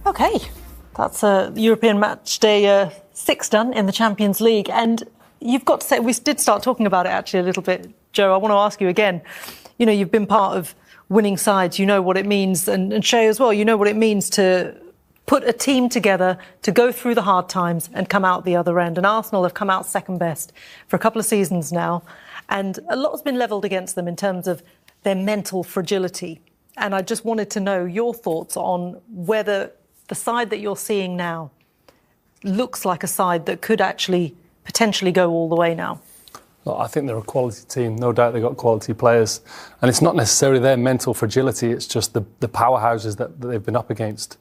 Okay, that's a European match day 6 done in the Champions League. And you've got to say, we did start talking about it actually a little bit, Joe. I want to ask you again, you know, you've been part of winning sides, you know what it means, and Shay as well, you know what it means to put a team together to go through the hard times and come out the other end. And Arsenal have come out second best for a couple of seasons now. And a lot has been levelled against them in terms of their mental fragility. And I just wanted to know your thoughts on whether the side that you're seeing now looks like a side that could actually potentially go all the way now. Well, I think they're a quality team. No doubt they've got quality players. And it's not necessarily their mental fragility, it's just the powerhouses that they've been up against.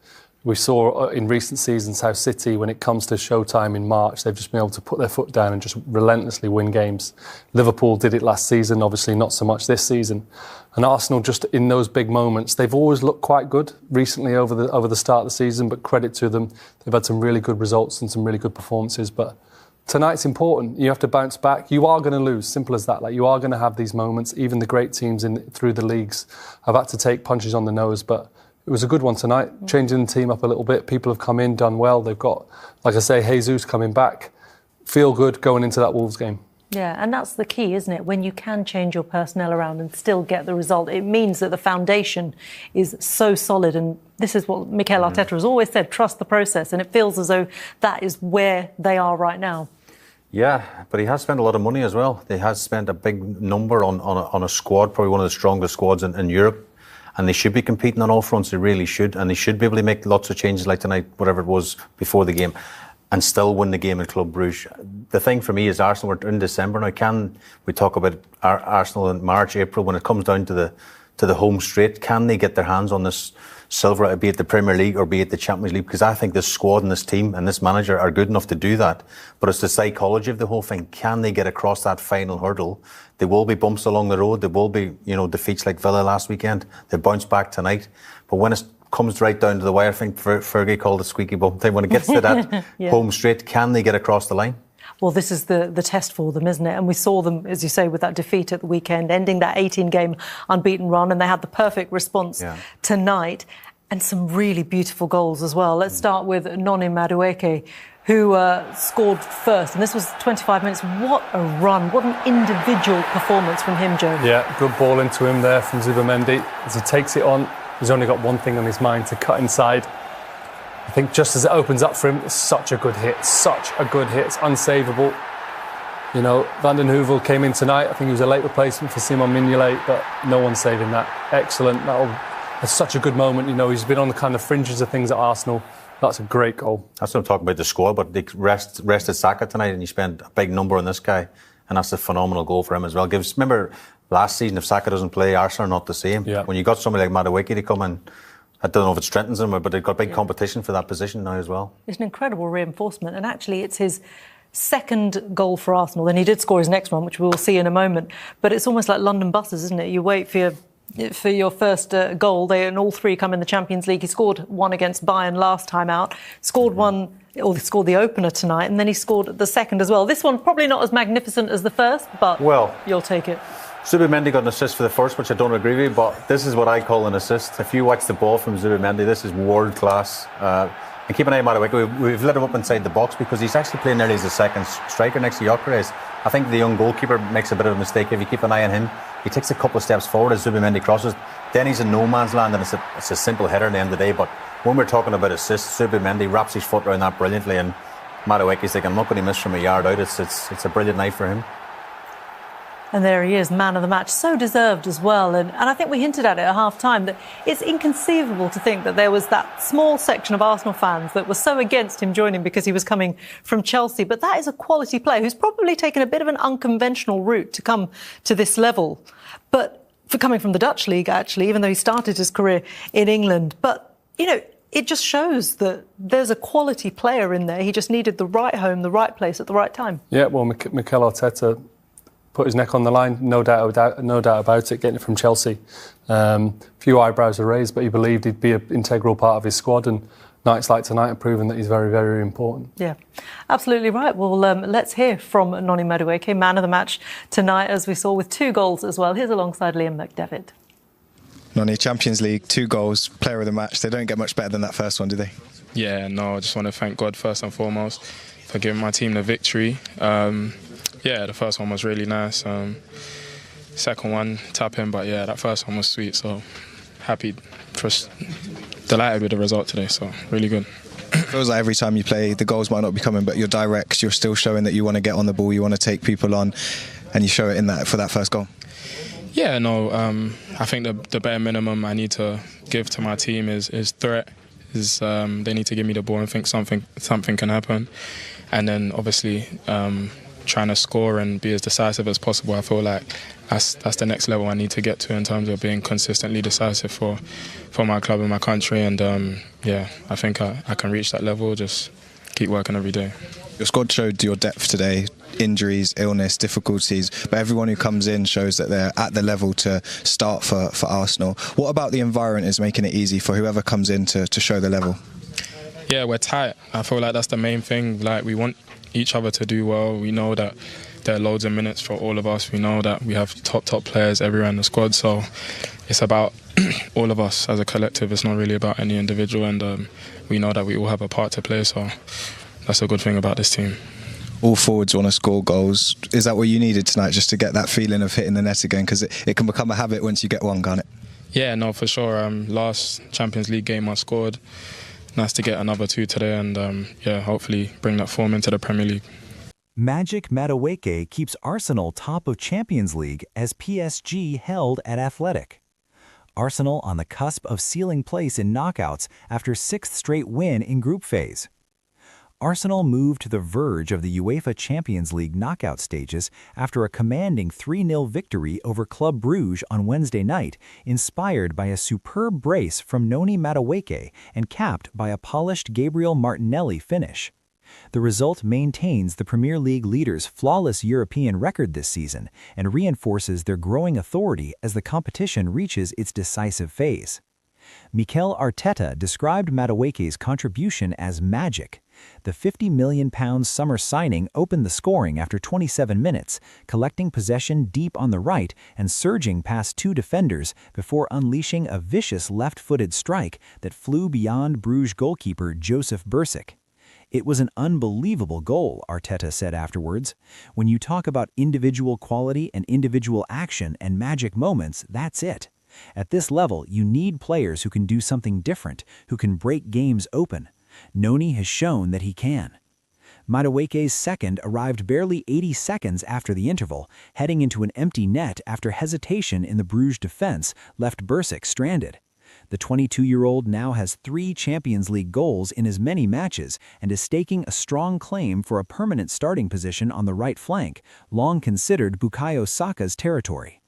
We saw in recent seasons how City, when it comes to showtime in March, they've just been able to put their foot down and just relentlessly win games. Liverpool did it last season, obviously not so much this season. And Arsenal, just in those big moments, they've always looked quite good recently over the start of the season, but credit to them. They've had some really good results and some really good performances. But tonight's important. You have to bounce back. You are going to lose, simple as that. Like, you are going to have these moments. Even the great teams through the leagues have had to take punches on the nose, but it was a good one tonight, changing the team up a little bit. People have come in, done well. They've got, like I say, Jesus coming back. Feel good going into that Wolves game. Yeah, and that's the key, isn't it? When you can change your personnel around and still get the result, it means that the foundation is so solid. And this is what Mikel Arteta has always said, trust the process. And it feels as though that is where they are right now. Yeah, but he has spent a lot of money as well. He has spent a big number on a squad, probably one of the strongest squads in Europe. And they should be competing on all fronts, they really should. And they should be able to make lots of changes like tonight, whatever it was before the game, and still win the game in Club Brugge. The thing for me is Arsenal, we're in December now. Can we talk about Arsenal in March, April, when it comes down to the home straight? Can they get their hands on this silver, be it the Premier League or be it the Champions League? Because I think this squad and this team and this manager are good enough to do that. But it's the psychology of the whole thing. Can they get across that final hurdle? There will be bumps along the road. There will be, defeats like Villa last weekend. They bounce back tonight. But when it comes right down to the wire, I think Fergie called it squeaky bum thing. When it gets to that home straight, can they get across the line? Well, this is the test for them, isn't it? And we saw them, as you say, with that defeat at the weekend, ending that 18-game unbeaten run, and they had the perfect response tonight, and some really beautiful goals as well. Let's start with Noni Madueke, who scored first, and this was 25 minutes. What a run, what an individual performance from him, Joe. Yeah, good ball into him there from Zubimendi. As he takes it on, he's only got one thing on his mind, to cut inside. I think just as it opens up for him, it's such a good hit, it's unsavable. Van den Heuvel came in tonight. I think he was a late replacement for Simon Mignolet, but no one's saving that. Excellent. That's such a good moment. He's been on the kind of fringes of things at Arsenal. That's a great goal. That's what I'm talking about, the squad, but they rested Saka tonight and you spent a big number on this guy, and that's a phenomenal goal for him as well. Remember last season, if Saka doesn't play, Arsenal are not the same. Yeah. When you got somebody like Madueke to come in, I don't know if it strengthens them, but they've got big competition for that position now as well. It's an incredible reinforcement, and actually it's his second goal for Arsenal. Then he did score his next one, which we will see in a moment. But it's almost like London buses, isn't it? You wait for your first goal, and all three come in the Champions League. He scored one against Bayern last time out, scored the opener tonight, and then he scored the second as well. This one probably not as magnificent as the first, but you'll take it. Zubimendi got an assist for the first, which I don't agree with, but this is what I call an assist. If you watch the ball from Zubimendi, this is world class. And keep an eye on Madueke. We've let him up inside the box because he's actually playing nearly as a second striker next to Gyökeres. I think the young goalkeeper makes a bit of a mistake. If you keep an eye on him, he takes a couple of steps forward as Zubimendi crosses. Then he's in no man's land, and it's a simple header at the end of the day. But when we're talking about assists, Zubimendi wraps his foot around that brilliantly, and Madueke's like, I'm not going to miss from a yard out. It's a brilliant night for him. And there he is, man of the match, so deserved as well. And I think we hinted at it at half-time that it's inconceivable to think that there was that small section of Arsenal fans that were so against him joining because he was coming from Chelsea. But that is a quality player who's probably taken a bit of an unconventional route to come to this level. But for coming from the Dutch league, actually, even though he started his career in England. But, it just shows that there's a quality player in there. He just needed the right home, the right place at the right time. Yeah, well, Mikel Arteta put his neck on the line, no doubt about it, getting it from Chelsea. A few eyebrows are raised, but he believed he'd be an integral part of his squad, and nights like tonight have proven that he's very, very important. Yeah, absolutely right. Well, let's hear from Noni Madueke, man of the match tonight, as we saw, with 2 goals as well. Here's alongside Liam McDevitt. Noni, Champions League, 2 goals, player of the match. They don't get much better than that first one, do they? Yeah, no, I just want to thank God first and foremost for giving my team the victory. Yeah, the first one was really nice. Second one, tapping, but yeah, that first one was sweet. So happy, just delighted with the result today. So really good. It feels like every time you play, the goals might not be coming, but you're direct. You're still showing that you want to get on the ball, you want to take people on, and you show it in that for that first goal. Yeah, no, I think the bare minimum I need to give to my team is threat. They need to give me the ball and think something can happen, and then obviously trying to score and be as decisive as possible. I feel like that's the next level I need to get to in terms of being consistently decisive for my club and my country. And yeah, I think I can reach that level. Just keep working every day. Your squad showed your depth today. Injuries, illness, difficulties, but everyone who comes in shows that they're at the level to start for Arsenal. What about the environment is making it easy for whoever comes in to show the level? Yeah, we're tight. I feel like that's the main thing. Like, we want each other to do well. We know that there are loads of minutes for all of us. We know that we have top players everywhere in the squad. So it's about all of us as a collective. It's not really about any individual, and we know that we all have a part to play. So that's a good thing about this team. All forwards want to score goals. Is that what you needed tonight, just to get that feeling of hitting the net again? Because it can become a habit once you get one, can't it? Yeah, no, for sure. Last Champions League game I scored. Nice to get another 2 today, and yeah, hopefully bring that form into the Premier League. Magic Madueke keeps Arsenal top of Champions League as PSG held at Athletic. Arsenal on the cusp of sealing place in knockouts after 6th straight win in group phase. Arsenal moved to the verge of the Uefa Champions League knockout stages after a commanding 3-0 victory over Club Brugge on Wednesday night, inspired by a superb brace from Noni Madueke and capped by a polished Gabriel Martinelli finish. The result maintains the Premier League leaders' flawless European record this season and reinforces their growing authority as the competition reaches its decisive phase. Mikel Arteta described Madueke's contribution as magic. The £50 million summer signing opened the scoring after 27 minutes, collecting possession deep on the right and surging past 2 defenders before unleashing a vicious left-footed strike that flew beyond Bruges goalkeeper Joseph Bursic. It was an unbelievable goal, Arteta said afterwards. When you talk about individual quality and individual action and magic moments, that's it. At this level, you need players who can do something different, who can break games open. Noni has shown that he can. Madueke's second arrived barely 80 seconds after the interval, heading into an empty net after hesitation in the Bruges defense left Bursic stranded. The 22-year-old now has 3 Champions League goals in as many matches and is staking a strong claim for a permanent starting position on the right flank, long considered Bukayo Saka's territory.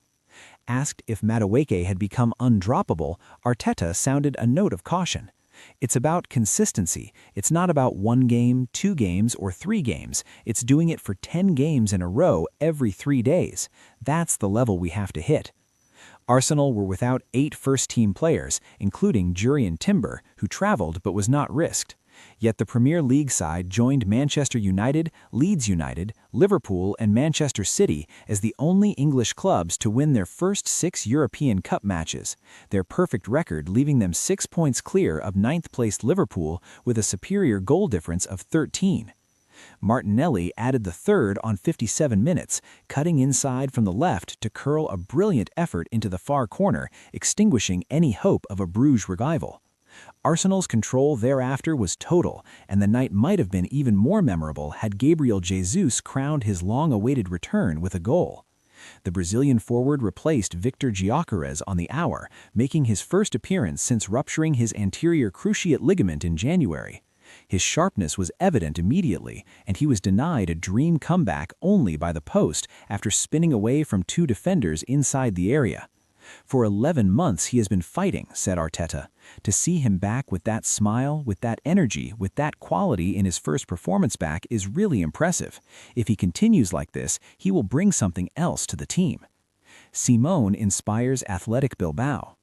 Asked if Madueke had become undroppable, Arteta sounded a note of caution. It's about consistency. It's not about 1 game, 2 games, or 3 games. It's doing it for 10 games in a row every 3 days. That's the level we have to hit. Arsenal were without 8 first-team players, including Jurrien Timber, who traveled but was not risked. Yet the Premier League side joined Manchester United, Leeds United, Liverpool, and Manchester City as the only English clubs to win their first 6 European Cup matches, their perfect record leaving them 6 points clear of 9th-placed Liverpool with a superior goal difference of 13. Martinelli added the third on 57 minutes, cutting inside from the left to curl a brilliant effort into the far corner, extinguishing any hope of a Bruges revival. Arsenal's control thereafter was total, and the night might have been even more memorable had Gabriel Jesus crowned his long-awaited return with a goal. The Brazilian forward replaced Victor Gyökeres on the hour, making his first appearance since rupturing his anterior cruciate ligament in January. His sharpness was evident immediately, and he was denied a dream comeback only by the post after spinning away from 2 defenders inside the area. For 11 months he has been fighting, said Arteta. To see him back with that smile, with that energy, with that quality in his first performance back is really impressive. If he continues like this, he will bring something else to the team. Simone inspires Athletic Bilbao.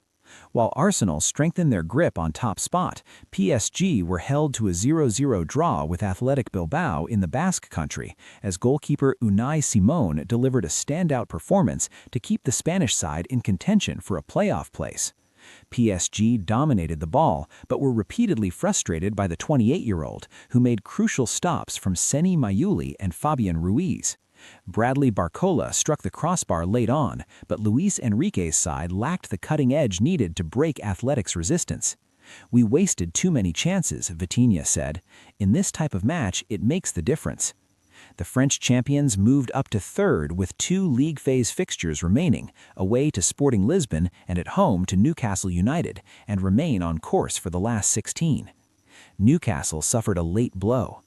While Arsenal strengthened their grip on top spot, PSG were held to a 0-0 draw with Athletic Bilbao in the Basque Country, as goalkeeper Unai Simon delivered a standout performance to keep the Spanish side in contention for a playoff place. PSG dominated the ball, but were repeatedly frustrated by the 28-year-old, who made crucial stops from Noni Madueke and Fabian Ruiz. Bradley Barcola struck the crossbar late on, but Luis Enrique's side lacked the cutting edge needed to break Athletic's resistance. "We wasted too many chances," Vitinha said. "In this type of match, it makes the difference." The French champions moved up to third with 2 league phase fixtures remaining, away to Sporting Lisbon and at home to Newcastle United, and remain on course for the last 16. Newcastle suffered a late blow.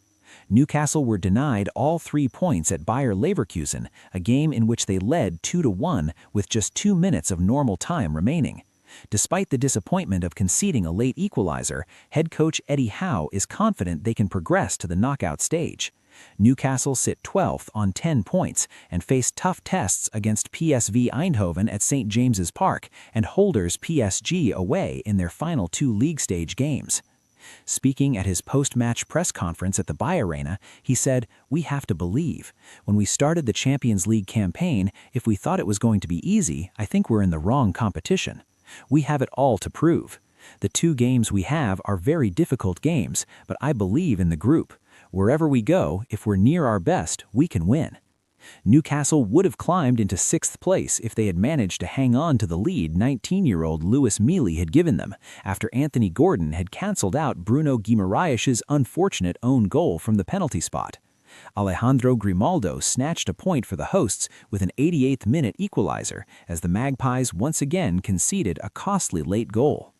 Newcastle were denied all 3 points at Bayer Leverkusen, a game in which they led 2-1 with just 2 minutes of normal time remaining. Despite the disappointment of conceding a late equalizer, head coach Eddie Howe is confident they can progress to the knockout stage. Newcastle sit 12th on 10 points and face tough tests against PSV Eindhoven at St. James's Park and holders PSG away in their final 2 league stage games. Speaking at his post-match press conference at the Bayer Arena, he said, "We have to believe. When we started the Champions League campaign, if we thought it was going to be easy, I think we're in the wrong competition. We have it all to prove. The 2 games we have are very difficult games, but I believe in the group. Wherever we go, if we're near our best, we can win." Newcastle would have climbed into 6th place if they had managed to hang on to the lead 19-year-old Lewis Mealy had given them, after Anthony Gordon had cancelled out Bruno Guimaraes' unfortunate own goal from the penalty spot. Alejandro Grimaldo snatched a point for the hosts with an 88th-minute equalizer, as the Magpies once again conceded a costly late goal.